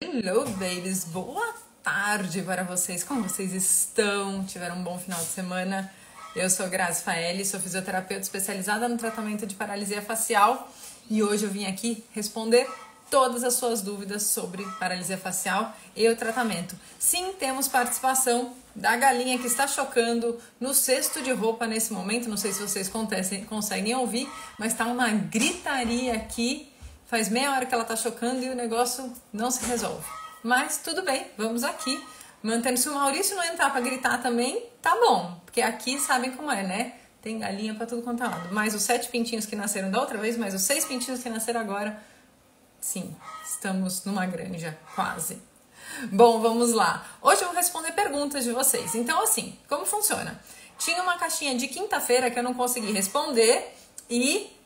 Hello, babies! Boa tarde para vocês. Como vocês estão? Tiveram um bom final de semana? Eu sou Grazi Faeli, sou fisioterapeuta especializada no tratamento de paralisia facial e hoje eu vim aqui responder todas as suas dúvidas sobre paralisia facial e o tratamento. Sim, temos participação da galinha que está chocando no cesto de roupa nesse momento. Não sei se vocês conseguem ouvir, mas está uma gritaria aqui. Faz meia hora que ela tá chocando e o negócio não se resolve. Mas tudo bem, vamos aqui. Mantendo, se o Maurício não entrar pra gritar também, tá bom. Porque aqui sabem como é, né? Tem galinha pra tudo quanto é lado. Mais os 7 pintinhos que nasceram da outra vez, mais os 6 pintinhos que nasceram agora. Sim, estamos numa granja, quase. Bom, vamos lá. Hoje eu vou responder perguntas de vocês. Então, assim, como funciona? Tinha uma caixinha de quinta-feira que eu não consegui responder e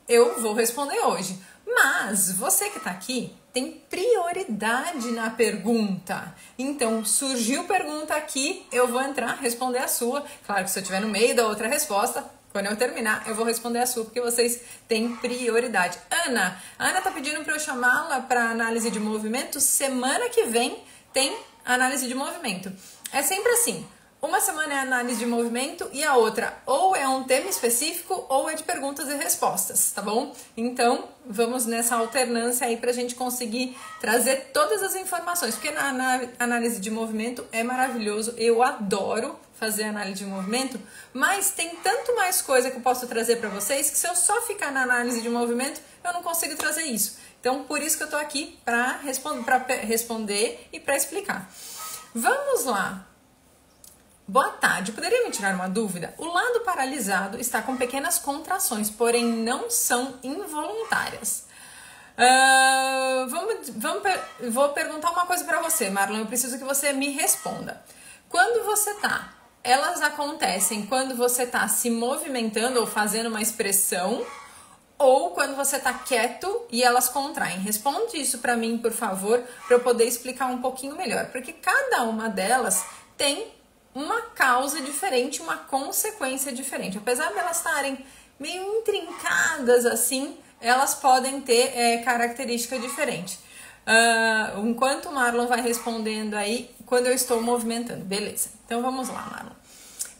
eu vou responder hoje. Mas você que tá aqui tem prioridade na pergunta. Então, surgiu pergunta aqui, eu vou entrar, responder a sua. Claro que se eu estiver no meio da outra resposta, quando eu terminar, eu vou responder a sua, porque vocês têm prioridade. A Ana tá pedindo para eu chamá-la para análise de movimento. Semana que vem tem análise de movimento. É sempre assim. Uma semana é análise de movimento e a outra ou é um tema específico ou é de perguntas e respostas, tá bom? Então, vamos nessa alternância aí pra gente conseguir trazer todas as informações, porque na análise de movimento é maravilhoso, eu adoro fazer análise de movimento, mas tem tanto mais coisa que eu posso trazer pra vocês que se eu só ficar na análise de movimento, eu não consigo trazer isso. Então, por isso que eu tô aqui pra responder e pra explicar. Vamos lá! Boa tarde, poderia me tirar uma dúvida? O lado paralisado está com pequenas contrações, porém não são involuntárias. Vou perguntar uma coisa para você, Marlon, eu preciso que você me responda. Quando você tá, elas acontecem quando você tá se movimentando ou fazendo uma expressão ou quando você tá quieto e elas contraem? Responde isso para mim, por favor, para eu poder explicar um pouquinho melhor, porque cada uma delas tem uma causa diferente, uma consequência diferente. Apesar de elas estarem meio intrincadas assim, elas podem ter característica diferente. Enquanto o Marlon vai respondendo aí, quando eu estou movimentando. Beleza, então vamos lá, Marlon.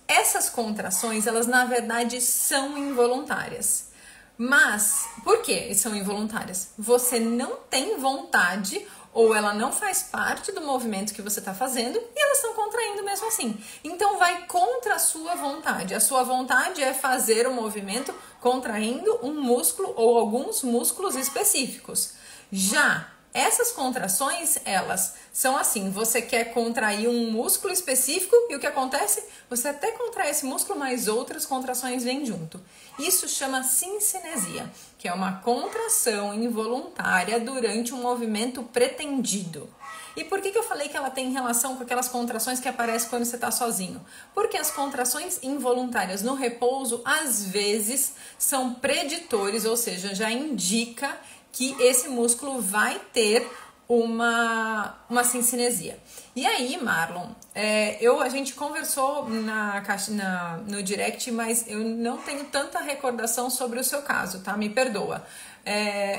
Essas contrações, elas na verdade são involuntárias. Mas, por que são involuntárias? Você não tem vontade ou ela não faz parte do movimento que você está fazendo e elas estão contraindo mesmo assim. Então, vai contra a sua vontade. A sua vontade é fazer o movimento contraindo um músculo ou alguns músculos específicos. Já essas contrações, elas são assim, você quer contrair um músculo específico e o que acontece? Você até contrai esse músculo, mas outras contrações vêm junto. Isso chama sincinesia, que é uma contração involuntária durante um movimento pretendido. E por que eu falei que ela tem relação com aquelas contrações que aparecem quando você está sozinho? Porque as contrações involuntárias no repouso, às vezes, são preditores, ou seja, já indica que esse músculo vai ter uma sincinesia. E aí, Marlon, a gente conversou no direct, mas eu não tenho tanta recordação sobre o seu caso, tá? Me perdoa.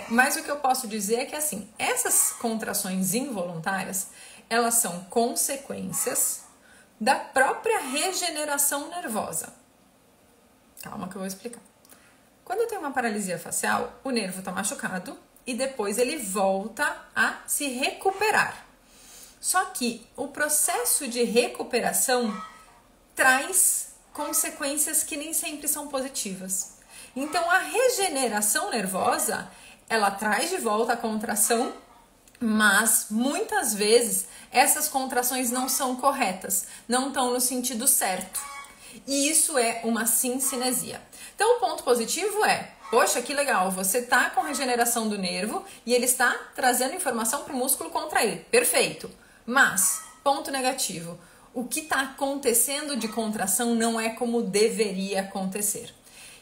Mas o que eu posso dizer é que, assim, essas contrações involuntárias, elas são consequências da própria regeneração nervosa. Calma que eu vou explicar. Quando tem uma paralisia facial, o nervo está machucado e depois ele volta a se recuperar. Só que o processo de recuperação traz consequências que nem sempre são positivas. Então, a regeneração nervosa, ela traz de volta a contração, mas muitas vezes essas contrações não são corretas, não estão no sentido certo. E isso é uma sincinesia. Então, o ponto positivo é, poxa, que legal, você tá com regeneração do nervo e ele está trazendo informação para o músculo contrair. Perfeito. Mas, ponto negativo, o que está acontecendo de contração não é como deveria acontecer.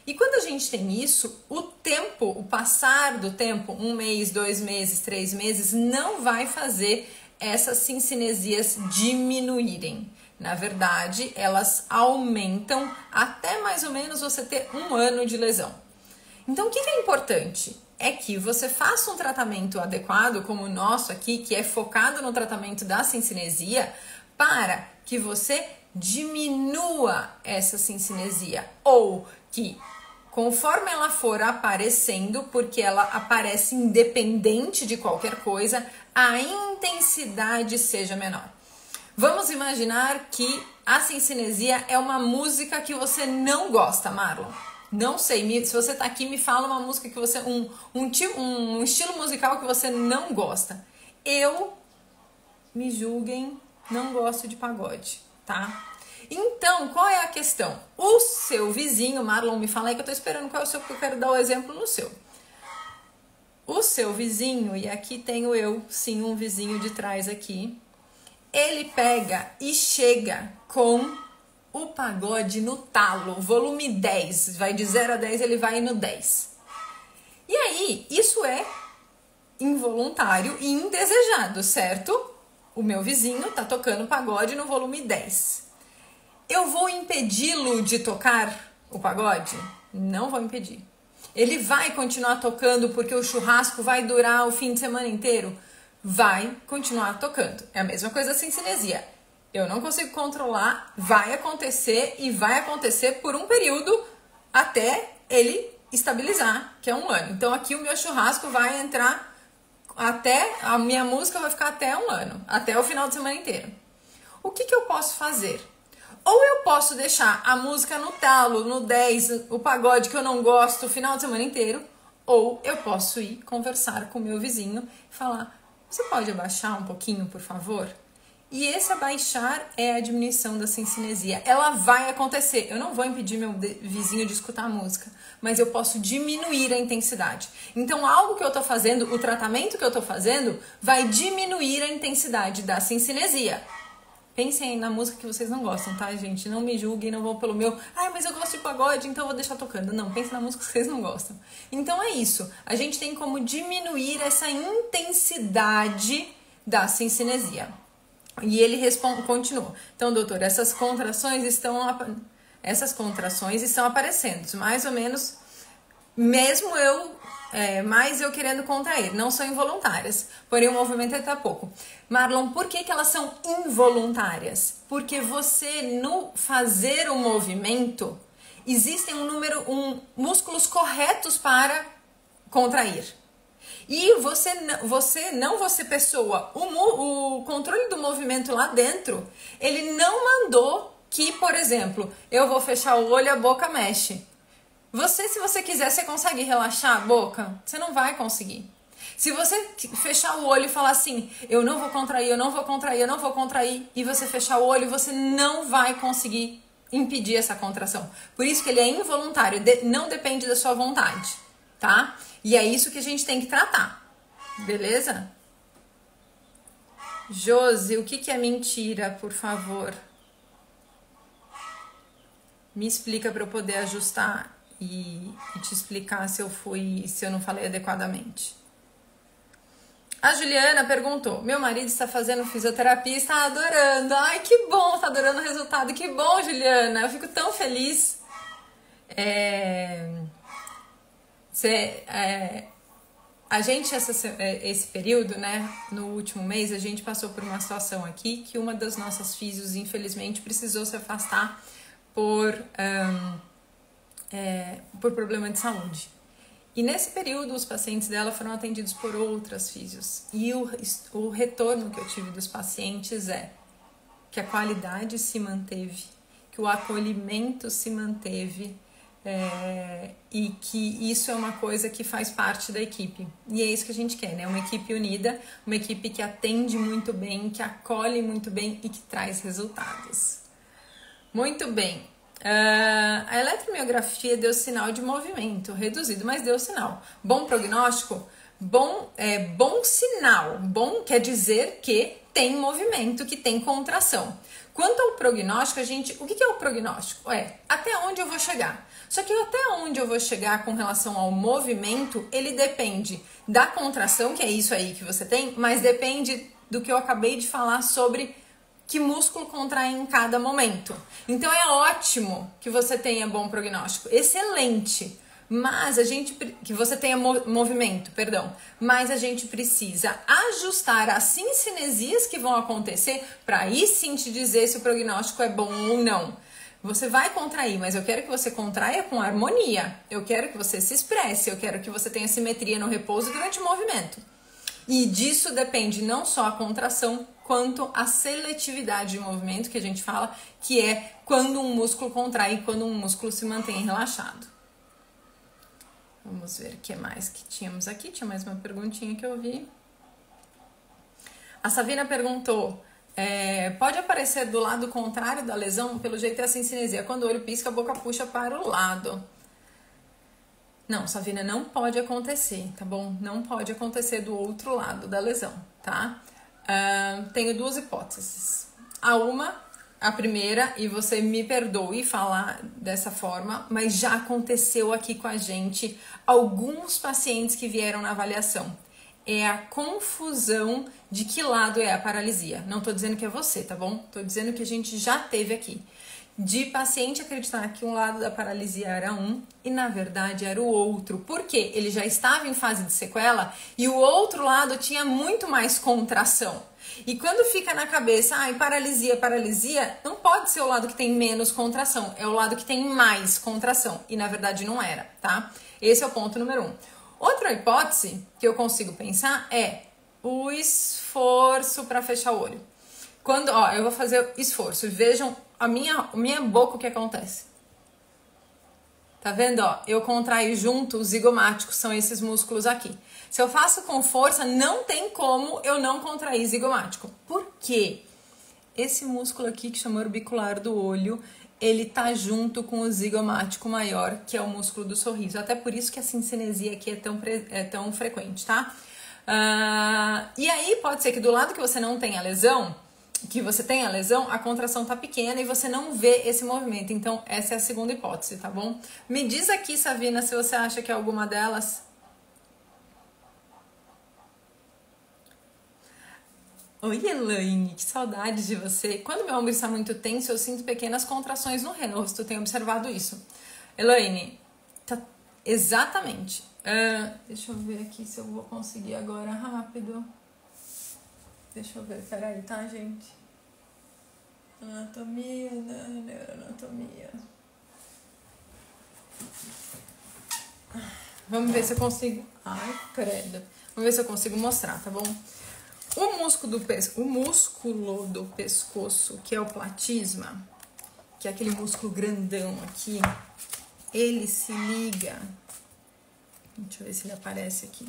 E quando a gente tem isso, o passar do tempo, 1 mês, 2 meses, 3 meses, não vai fazer essas sincinesias diminuírem. Na verdade, elas aumentam até mais ou menos você ter 1 ano de lesão. Então, o que é importante? é que você faça um tratamento adequado, como o nosso aqui, que é focado no tratamento da cincinesia, para que você diminua essa cincinesia, ou que conforme ela for aparecendo, porque ela aparece independente de qualquer coisa, a intensidade seja menor. Vamos imaginar que a cincinesia é uma música que você não gosta, Marlon. Não sei, se você tá aqui, me fala uma música que você... um estilo musical que você não gosta. Eu, me julguem, não gosto de pagode, tá? Então, qual é a questão? O seu vizinho, Marlon, me fala aí que eu tô esperando qual é o seu, porque eu quero dar o exemplo no seu. O seu vizinho, e aqui tenho eu, sim, um vizinho de trás aqui, ele pega e chega com o pagode no talo, volume 10, vai de 0 a 10, ele vai no 10. E aí, isso é involuntário e indesejado, certo? O meu vizinho tá tocando pagode no volume 10. Eu vou impedi-lo de tocar o pagode? Não vou impedir. Ele vai continuar tocando porque o churrasco vai durar o fim de semana inteiro? Vai continuar tocando. É a mesma coisa assim, cinesia. Eu não consigo controlar, vai acontecer e vai acontecer por um período até ele estabilizar, que é 1 ano. Então aqui o meu churrasco vai entrar até, a minha música vai ficar até 1 ano, até o final de semana inteiro. O que eu posso fazer? Ou eu posso deixar a música no talo, no 10, o pagode que eu não gosto o final de semana inteiro, ou eu posso ir conversar com o meu vizinho e falar, você pode abaixar um pouquinho, por favor? E esse abaixar é a diminuição da cincinesia. Ela vai acontecer. Eu não vou impedir meu vizinho de escutar a música, mas eu posso diminuir a intensidade. Então, algo que eu tô fazendo, o tratamento que eu tô fazendo, vai diminuir a intensidade da cincinesia. Pensem aí na música que vocês não gostam, tá, gente? Não me julguem, não vão pelo meu... mas eu gosto de pagode, então eu vou deixar tocando. Não, pensem na música que vocês não gostam. Então é isso. A gente tem como diminuir essa intensidade da cincinesia. E ele continua. Então, doutor, essas contrações estão aparecendo. Mais ou menos, mesmo mais eu querendo contrair, não são involuntárias, porém o movimento é até pouco. Marlon, por que elas são involuntárias? Porque você, no fazer o movimento, existem músculos corretos para contrair. E você pessoa, o controle do movimento lá dentro, ele não mandou que, por exemplo, eu vou fechar o olho e a boca mexe. Se você quiser, você consegue relaxar a boca? Você não vai conseguir. Se você fechar o olho e falar assim, eu não vou contrair, eu não vou contrair, eu não vou contrair, e você fechar o olho, você não vai conseguir impedir essa contração. Por isso que ele é involuntário, não depende da sua vontade, tá? E é isso que a gente tem que tratar, beleza? Josi, o que é mentira, por favor? Me explica para eu poder ajustar e te explicar se eu não falei adequadamente. A Juliana perguntou, meu marido está fazendo fisioterapia e está adorando. Ai, que bom, está adorando o resultado. Que bom, Juliana, eu fico tão feliz. A gente, esse período, né, no último mês, a gente passou por uma situação aqui que uma das nossas físios, infelizmente, precisou se afastar por problema de saúde. E nesse período, os pacientes dela foram atendidos por outras físios. E o retorno que eu tive dos pacientes é que a qualidade se manteve, que o acolhimento se manteve, e que isso é uma coisa que faz parte da equipe. E é isso que a gente quer, né? Uma equipe unida, uma equipe que atende muito bem, que acolhe muito bem e que traz resultados. Muito bem. A eletromiografia deu sinal de movimento reduzido, mas deu sinal. Bom prognóstico? Bom sinal. Bom quer dizer que tem movimento, que tem contração. Quanto ao prognóstico, o que é o prognóstico? Até onde eu vou chegar. Só que até onde eu vou chegar com relação ao movimento, ele depende da contração, que é isso aí que você tem, mas depende do que eu acabei de falar sobre que músculo contrai em cada momento. Então é ótimo que você tenha bom prognóstico, excelente. Mas que você tenha movimento, perdão. Mas a gente precisa ajustar as cincinesias que vão acontecer para aí sim te dizer se o prognóstico é bom ou não. Você vai contrair, mas eu quero que você contraia com harmonia. Eu quero que você se expresse, eu quero que você tenha simetria no repouso durante o movimento. E disso depende não só a contração, quanto a seletividade de movimento, que a gente fala, que é quando um músculo contrai e quando um músculo se mantém relaxado. Vamos ver o que mais que tínhamos aqui. Tinha mais uma perguntinha que eu vi. A Savina perguntou, pode aparecer do lado contrário da lesão? Pelo jeito é a cincinesia. Quando o olho pisca, a boca puxa para o lado. Não, Savina, não pode acontecer, tá bom? Não pode acontecer do outro lado da lesão, tá? Tenho duas hipóteses. A primeira, e você me perdoe falar dessa forma, mas já aconteceu aqui com a gente alguns pacientes que vieram na avaliação. É a confusão de que lado é a paralisia. Não tô dizendo que é você, tá bom? Tô dizendo que a gente já teve aqui. De paciente acreditar que um lado da paralisia era um e na verdade era o outro. Por quê? Ele já estava em fase de sequela e o outro lado tinha muito mais contração. E quando fica na cabeça, paralisia, não pode ser o lado que tem menos contração, é o lado que tem mais contração. E na verdade não era, tá? Esse é o ponto número 1. Outra hipótese que eu consigo pensar é o esforço para fechar o olho. Quando, eu vou fazer esforço e vejam a minha boca o que acontece. Tá vendo, eu contraio junto, os zigomáticos são esses músculos aqui. Se eu faço com força, não tem como eu não contrair zigomático. Por quê? Esse músculo aqui, que chama orbicular do olho, ele tá junto com o zigomático maior, que é o músculo do sorriso. Até por isso que a cincinesia aqui é tão frequente, tá? E aí, pode ser que do lado que você não tem a lesão, a contração tá pequena e você não vê esse movimento. Então, essa é a segunda hipótese, tá bom? Me diz aqui, Savina, se você acha que é alguma delas. Oi, Elaine, que saudade de você. Quando meu ombro está muito tenso, eu sinto pequenas contrações no rosto. Eu tenho observado isso. Elaine, exatamente. Deixa eu ver aqui se eu vou conseguir agora rápido. Deixa eu ver, peraí, tá, gente? Anatomia, neuroanatomia. Vamos ver se eu consigo... Ai, credo. Vamos ver se eu consigo mostrar, tá bom? O músculo do pescoço, que é o platisma, que é aquele músculo grandão aqui, ele se liga... Deixa eu ver se ele aparece aqui.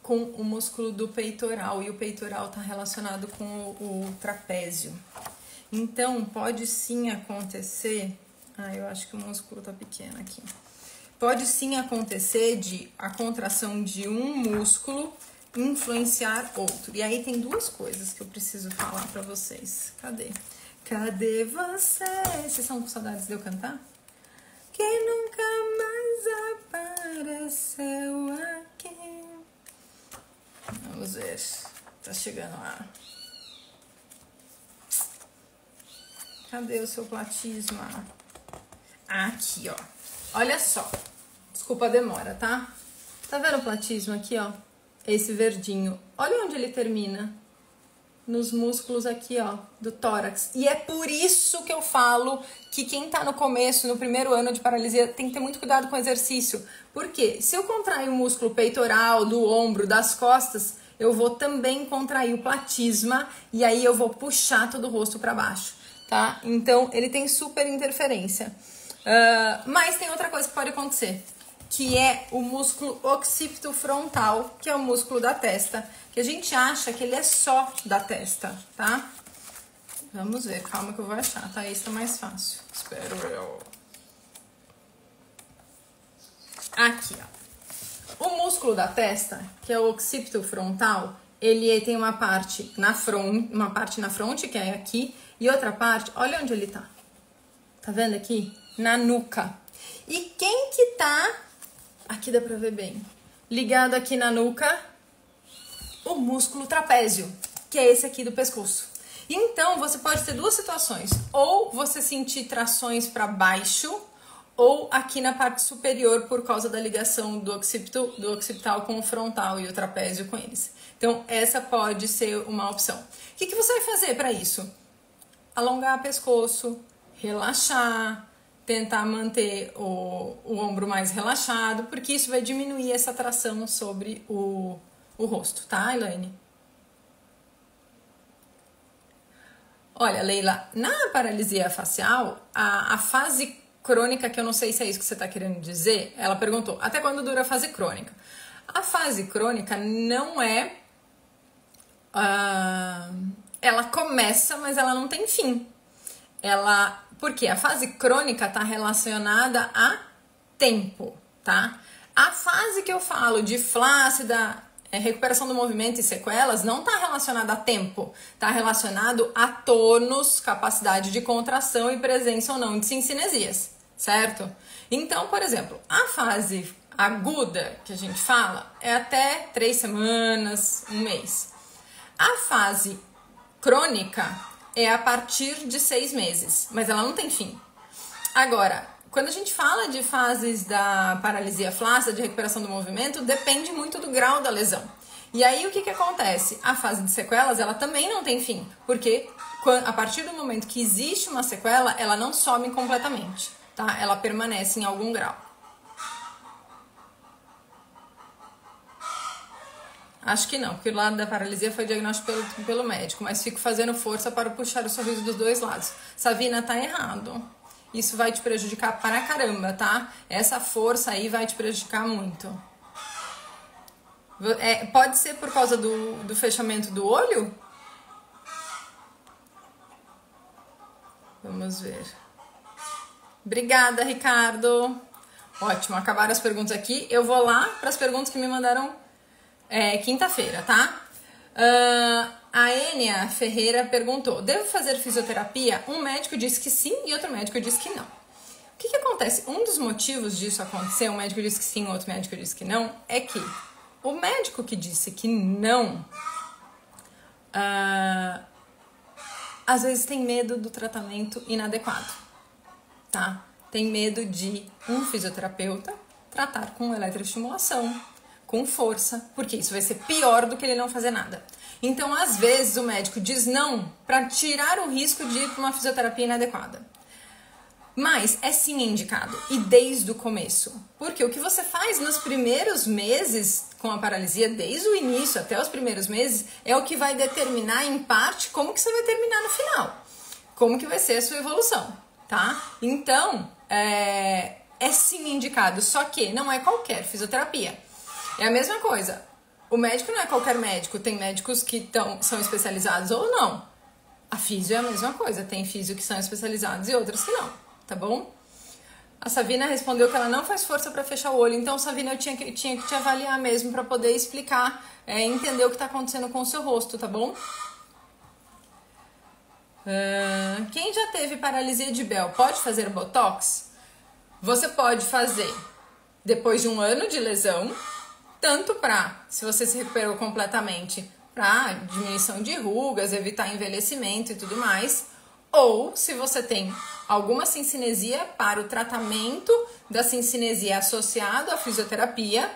Com o músculo do peitoral, e o peitoral está relacionado com o trapézio. Então, pode sim acontecer... eu acho que o músculo tá pequeno aqui. Pode sim acontecer de a contração de um músculo influenciar outro. E aí tem duas coisas que eu preciso falar pra vocês. Cadê? Cadê você? Vocês estão com saudades de eu cantar? Quem nunca mais apareceu aqui? Vamos ver. Tá chegando lá. Cadê o seu platisma? Aqui, ó. Olha só. Desculpa a demora, tá? Tá vendo o platisma aqui, ó? Esse verdinho. Olha onde ele termina. Nos músculos aqui, ó, do tórax. E é por isso que eu falo que quem tá no começo, no primeiro ano de paralisia, tem que ter muito cuidado com o exercício. Por quê? Se eu contrair o músculo peitoral, do ombro, das costas, eu vou também contrair o platisma e aí eu vou puxar todo o rosto para baixo, tá? Então, ele tem super interferência. Mas tem outra coisa que pode acontecer, que é o músculo occipito frontal, que é o músculo da testa, que a gente acha que ele é só da testa, tá? Vamos ver, calma que eu vou achar, tá? Esse tá mais fácil, espero eu. Aqui, ó. O músculo da testa, que é o occipito frontal, ele tem uma parte na fronte, que é aqui, e outra parte, olha onde ele tá. Tá vendo aqui? Na nuca. E quem que tá... Aqui dá pra ver bem. Ligado aqui na nuca, o músculo trapézio, que é esse aqui do pescoço. Então, você pode ter duas situações. Ou você sentir trações para baixo, ou aqui na parte superior por causa da ligação do occipital com o frontal e o trapézio com eles. Então, essa pode ser uma opção. O que você vai fazer para isso? Alongar o pescoço, relaxar, tentar manter o ombro mais relaxado, porque isso vai diminuir essa tração sobre o rosto, tá, Elaine? Olha, Leila, na paralisia facial, a fase crônica, que eu não sei se é isso que você está querendo dizer, ela perguntou, até quando dura a fase crônica? A fase crônica não é... ela começa, mas ela não tem fim. Porque a fase crônica está relacionada a tempo, tá? A fase que eu falo de flácida, recuperação do movimento e sequelas não está relacionada a tempo, está relacionado a tônus, capacidade de contração e presença ou não de cincinesias, certo? Então, por exemplo, a fase aguda que a gente fala é até 3 semanas, 1 mês. A fase crônica é a partir de 6 meses, mas ela não tem fim. Agora, quando a gente fala de fases da paralisia flácida, de recuperação do movimento, depende muito do grau da lesão. E aí, o que acontece? A fase de sequelas, ela também não tem fim, porque a partir do momento que existe uma sequela, ela não some completamente, tá? Ela permanece em algum grau. Acho que não, porque o lado da paralisia foi diagnóstico pelo médico, mas fico fazendo força para puxar o sorriso dos dois lados. Savina, tá errado. Isso vai te prejudicar para caramba, tá? Essa força aí vai te prejudicar muito. Pode ser por causa do fechamento do olho? Vamos ver. Obrigada, Ricardo. Ótimo, acabaram as perguntas aqui. Eu vou lá para as perguntas que me mandaram quinta-feira, tá? A Enia Ferreira perguntou: devo fazer fisioterapia? Um médico disse que sim e outro médico disse que não. O que acontece? Um dos motivos disso acontecer, um médico disse que sim, outro médico disse que não, é que o médico que disse que não, às vezes tem medo do tratamento inadequado, tá? Tem medo de um fisioterapeuta tratar com eletroestimulação, com força, porque isso vai ser pior do que ele não fazer nada. Então, às vezes, o médico diz não para tirar o risco de ir para uma fisioterapia inadequada. Mas é sim indicado, e desde o começo. Porque o que você faz nos primeiros meses com a paralisia, desde o início até os primeiros meses, é o que vai determinar, em parte, como que você vai terminar no final. Como que vai ser a sua evolução, tá? Então, é sim indicado, só que não é qualquer fisioterapia. É a mesma coisa. O médico não é qualquer médico. Tem médicos que são especializados ou não. A físio é a mesma coisa. Tem físio que são especializados e outros que não. Tá bom? A Savina respondeu que ela não faz força para fechar o olho. Então, Savina, eu tinha que te avaliar mesmo para poder explicar, entender o que tá acontecendo com o seu rosto, tá bom? Quem já teve paralisia de Bell pode fazer botox? Você pode fazer depois de 1 ano de lesão. Tanto para, se você se recuperou completamente, para diminuição de rugas, evitar envelhecimento e tudo mais, ou se você tem alguma cincinesia, para o tratamento da cincinesia associado à fisioterapia,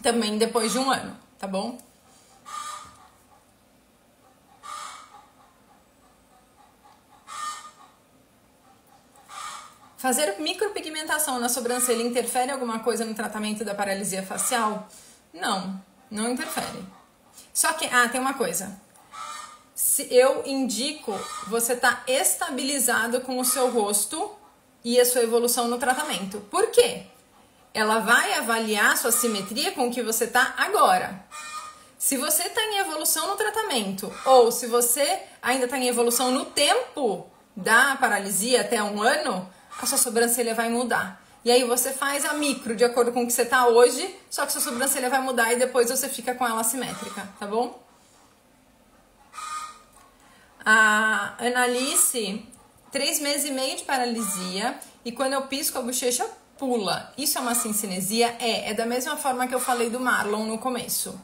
também depois de 1 ano, tá bom? Fazer micropigmentação na sobrancelha interfere alguma coisa no tratamento da paralisia facial? Não, não interfere. Só que, tem uma coisa. Se eu indico, você tá estabilizado com o seu rosto e a sua evolução no tratamento. Por quê? Ela vai avaliar a sua simetria com o que você tá agora. Se você tá em evolução no tratamento, ou se você ainda tá em evolução no tempo da paralisia até 1 ano, a sua sobrancelha vai mudar. E aí você faz a micro de acordo com o que você tá hoje, só que sua sobrancelha vai mudar e depois você fica com ela assimétrica, tá bom? A Analice, 3 meses e meio de paralisia e quando eu pisco a bochecha pula. Isso é uma cincinesia? É da mesma forma que eu falei do Marlon no começo.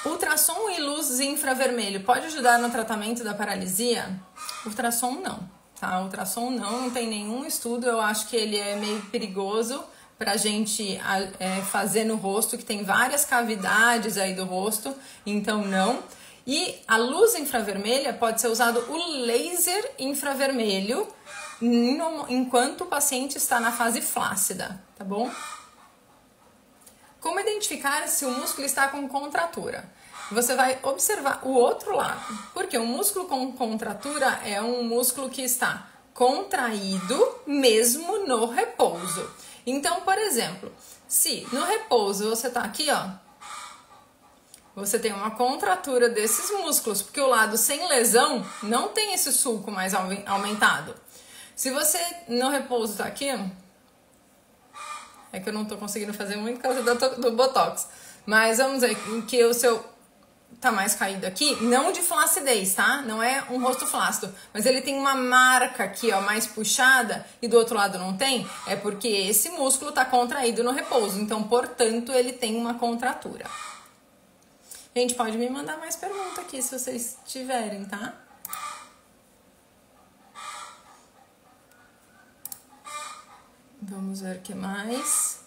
Ultrassom e luz infravermelho pode ajudar no tratamento da paralisia? Ultrassom não, tá? Ultrassom não tem nenhum estudo, eu acho que ele é meio perigoso pra gente fazer no rosto, que tem várias cavidades aí do rosto, então não. E a luz infravermelha pode ser usado o laser infravermelho enquanto o paciente está na fase flácida, tá bom? Como identificar se o músculo está com contratura? Você vai observar o outro lado, porque o músculo com contratura é um músculo que está contraído mesmo no repouso. Então, por exemplo, se no repouso você tá aqui, ó, você tem uma contratura desses músculos, porque o lado sem lesão não tem esse sulco mais aumentado. Se você no repouso tá aqui, é que eu não tô conseguindo fazer muito por causa do Botox, mas vamos dizer que o seu tá mais caído aqui, não de flacidez, tá? Não é um rosto flácido, mas ele tem uma marca aqui, ó, mais puxada e do outro lado não tem, é porque esse músculo tá contraído no repouso, então, portanto, ele tem uma contratura. Gente, pode me mandar mais pergunta aqui se vocês tiverem, tá? Vamos ver o que mais.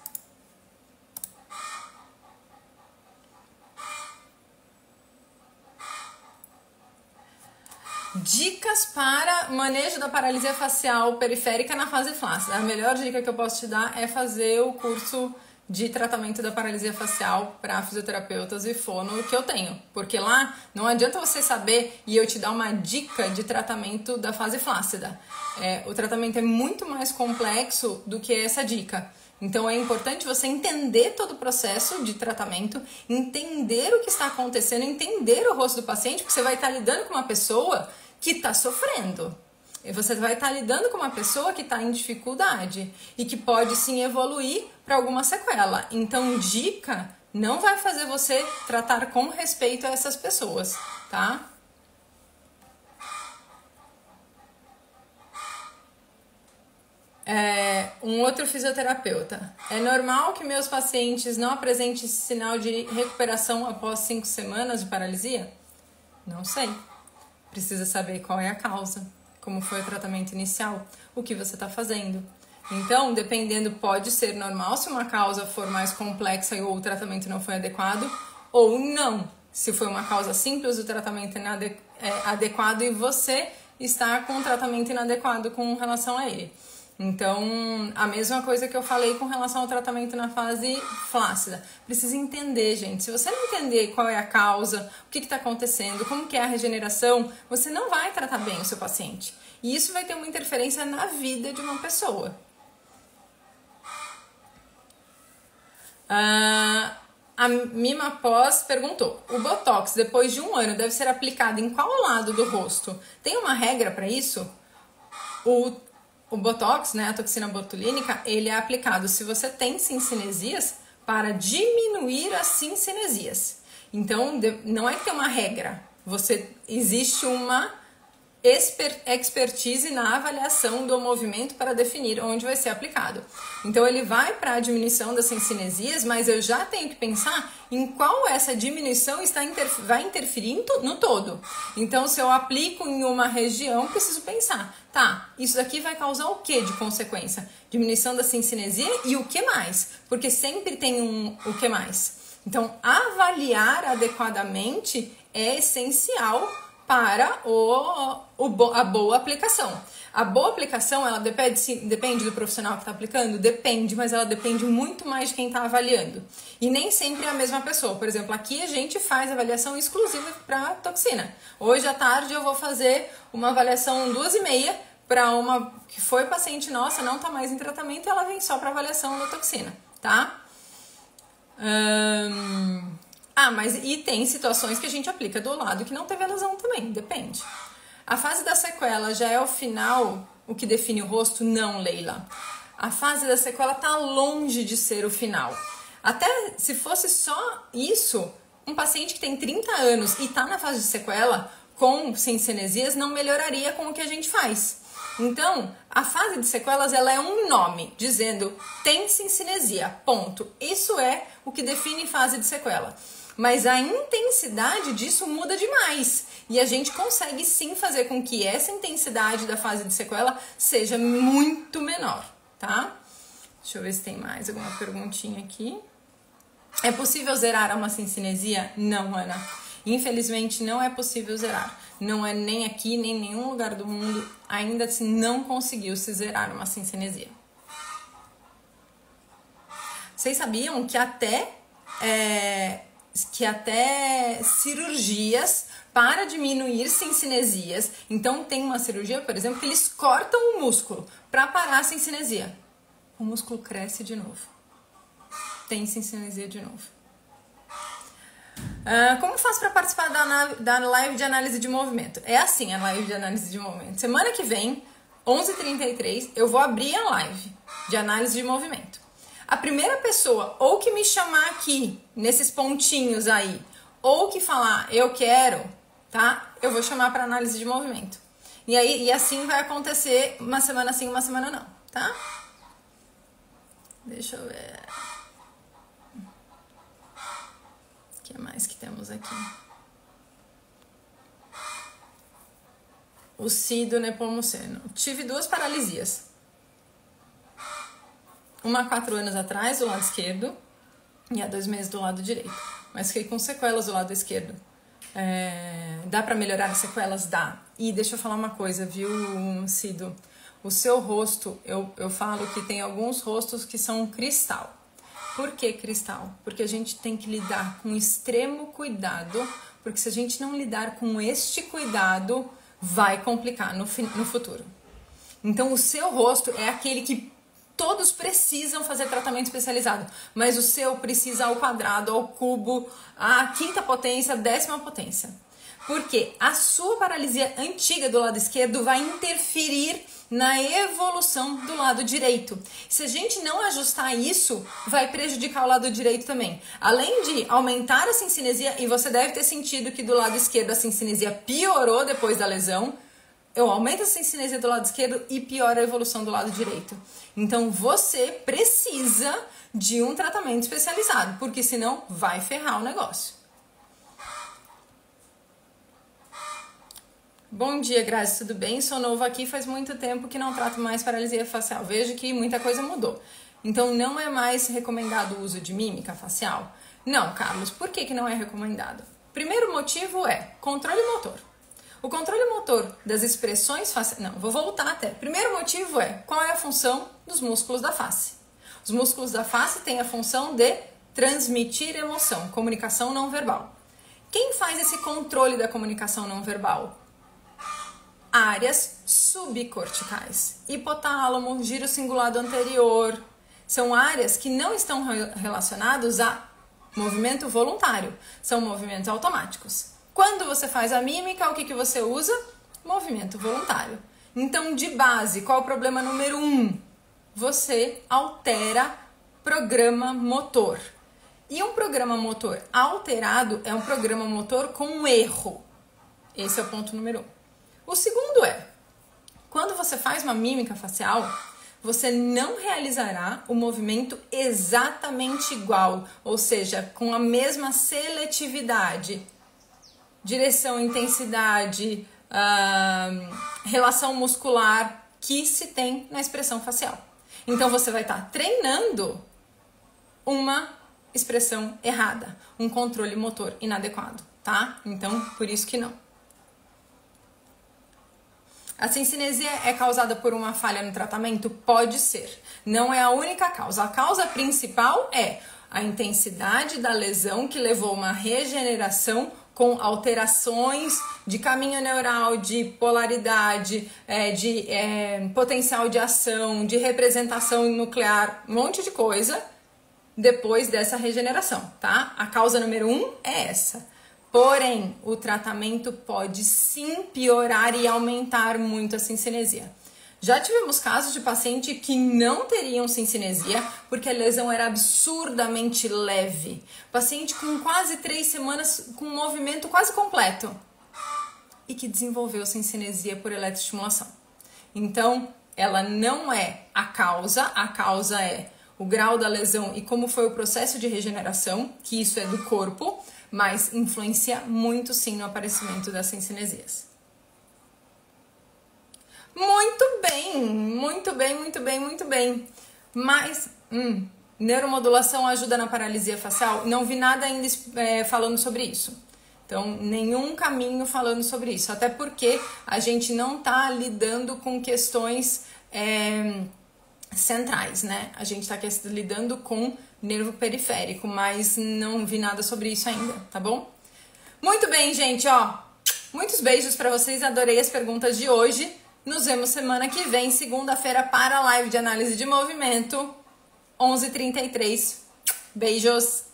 Dicas para manejo da paralisia facial periférica na fase flácida. A melhor dica que eu posso te dar é fazer o curso de tratamento da paralisia facial para fisioterapeutas e fono que eu tenho. Porque lá não adianta você saber e eu te dar uma dica de tratamento da fase flácida. O tratamento é muito mais complexo do que essa dica. Então é importante você entender todo o processo de tratamento, entender o que está acontecendo, entender o rosto do paciente, porque você vai estar lidando com uma pessoa que está sofrendo. E você vai estar lidando com uma pessoa que está em dificuldade e que pode sim evoluir para alguma sequela. Então, dica não vai fazer você tratar com respeito a essas pessoas, tá? Um outro fisioterapeuta. É normal que meus pacientes não apresentem sinal de recuperação após 5 semanas de paralisia? Não sei. Precisa saber qual é a causa, como foi o tratamento inicial, o que você está fazendo. Então, dependendo, pode ser normal se uma causa for mais complexa ou o tratamento não foi adequado, ou não. Se foi uma causa simples, o tratamento é adequado e você está com um tratamento inadequado com relação a ele. Então, a mesma coisa que eu falei com relação ao tratamento na fase flácida. Precisa entender, gente. Se você não entender qual é a causa, o que está acontecendo, como que é a regeneração, você não vai tratar bem o seu paciente. E isso vai ter uma interferência na vida de uma pessoa. A Mima Pós perguntou: o Botox, depois de 1 ano, deve ser aplicado em qual lado do rosto? Tem uma regra para isso? O Botox, né, a toxina botulínica, ele é aplicado se você tem cincinesias para diminuir as cincinesias. Então, não é que tem uma regra. Existe uma expertise na avaliação do movimento para definir onde vai ser aplicado. Então, ele vai para a diminuição das cincinesias, mas eu já tenho que pensar em qual essa diminuição vai interferir no todo. Então, se eu aplico em uma região, preciso pensar, tá, isso daqui vai causar o que de consequência? Diminuição da cincinesia e o que mais? Porque sempre tem o que mais. Então, avaliar adequadamente é essencial para a boa aplicação. A boa aplicação, ela depende do profissional que está aplicando? Depende, mas ela depende muito mais de quem está avaliando. E nem sempre é a mesma pessoa. Por exemplo, aqui a gente faz avaliação exclusiva para toxina. Hoje à tarde eu vou fazer uma avaliação 2h30 para uma que foi paciente nossa, não está mais em tratamento, e ela vem só para avaliação da toxina, tá? Mas e tem situações que a gente aplica do lado que não teve lesão também, depende. A fase da sequela já é o final, o que define o rosto? Não, Leila. A fase da sequela está longe de ser o final. Até se fosse só isso, um paciente que tem 30 anos e está na fase de sequela, com cincinesias, não melhoraria com o que a gente faz. Então, a fase de sequelas, ela é um nome, dizendo tem cincinesia, ponto. Isso é o que define fase de sequela. mas a intensidade disso muda demais. E a gente consegue sim fazer com que essa intensidade da fase de sequela seja muito menor, tá? Deixa eu ver se tem mais alguma perguntinha aqui. É possível zerar uma cincinesia? Não, Ana. Infelizmente não é possível zerar. Não é nem aqui, nem em nenhum lugar do mundo. Ainda assim não conseguiu se zerar uma cincinesia. Vocês sabiam que até cirurgias para diminuir cincinesias. Então tem uma cirurgia, por exemplo, que eles cortam o músculo para parar a cincinesia. O músculo cresce de novo. Tem cincinesia de novo. Como faço para participar da live de análise de movimento? É assim a live de análise de movimento. Semana que vem, 11h33, eu vou abrir a live de análise de movimento. A primeira pessoa ou que me chamar aqui, nesses pontinhos aí, ou que falar eu quero, tá? Eu vou chamar para análise de movimento. E assim vai acontecer uma semana sim, uma semana não, tá? Deixa eu ver. O que mais que temos aqui? O Cido Nepomuceno. Tive 2 paralisias. Uma há 4 anos atrás, do lado esquerdo, e há 2 meses do lado direito. Mas fiquei com sequelas do lado esquerdo. Dá pra melhorar as sequelas? Dá. E deixa eu falar uma coisa, viu, Cido? O seu rosto, eu falo que tem alguns rostos que são cristal. Por que cristal? Porque a gente tem que lidar com extremo cuidado, porque se a gente não lidar com este cuidado, vai complicar no futuro. Então, o seu rosto é aquele que todos precisam fazer tratamento especializado, mas o seu precisa ao quadrado, ao cubo, à 5ª potência, 10ª potência. Porque a sua paralisia antiga do lado esquerdo vai interferir na evolução do lado direito. Se a gente não ajustar isso, vai prejudicar o lado direito também. Além de aumentar a cincinesia, e você deve ter sentido que do lado esquerdo a cincinesia piorou depois da lesão, eu aumento a cincinesia do lado esquerdo e piora a evolução do lado direito. Então você precisa de um tratamento especializado, porque senão vai ferrar o negócio. Bom dia, Grazi, tudo bem? Sou novo aqui, faz muito tempo que não trato mais paralisia facial. Vejo que muita coisa mudou. Então não é mais recomendado o uso de mímica facial? Não, Carlos, por que não é recomendado? Primeiro motivo é controle motor. O controle motor das expressões faciais... Não, vou voltar até. Primeiro motivo é qual é a função dos músculos da face. Os músculos da face têm a função de transmitir emoção, comunicação não verbal. Quem faz esse controle da comunicação não verbal? Áreas subcorticais, hipotálamo, giro cingulado anterior. São áreas que não estão relacionadas a movimento voluntário, são movimentos automáticos. Quando você faz a mímica, o que você usa? Movimento voluntário. Então, de base, qual é o problema número 1? Você altera programa motor. E um programa motor alterado é um programa motor com erro. Esse é o ponto número 1. O segundo é, quando você faz uma mímica facial, você não realizará o movimento exatamente igual, ou seja, com a mesma seletividade, direção, intensidade, relação muscular que se tem na expressão facial. Então você vai estar treinando uma expressão errada, um controle motor inadequado, tá? Então, por isso que não. A cincinesia é causada por uma falha no tratamento? Pode ser. Não é a única causa. A causa principal é a intensidade da lesão que levou a uma regeneração com alterações de caminho neural, de polaridade, de potencial de ação, de representação nuclear, um monte de coisa depois dessa regeneração, tá? A causa número 1 é essa. Porém, o tratamento pode sim piorar e aumentar muito a cincinesia. Já tivemos casos de paciente que não teriam cincinesia porque a lesão era absurdamente leve. Paciente com quase 3 semanas com um movimento quase completo e que desenvolveu cincinesia por eletroestimulação. Então, ela não é a causa é o grau da lesão e como foi o processo de regeneração, que isso é do corpo, mas influencia muito sim no aparecimento das cincinesias. Muito bem, muito bem, muito bem, muito bem. Mas, neuromodulação ajuda na paralisia facial? Não vi nada ainda falando sobre isso. Então, nenhum caminho falando sobre isso. Até porque a gente não tá lidando com questões centrais, né? A gente tá lidando com nervo periférico, mas não vi nada sobre isso ainda, tá bom? Muito bem, gente, ó. Muitos beijos pra vocês, adorei as perguntas de hoje. Nos vemos semana que vem, segunda-feira, para a live de análise de movimento, 11h33. Beijos!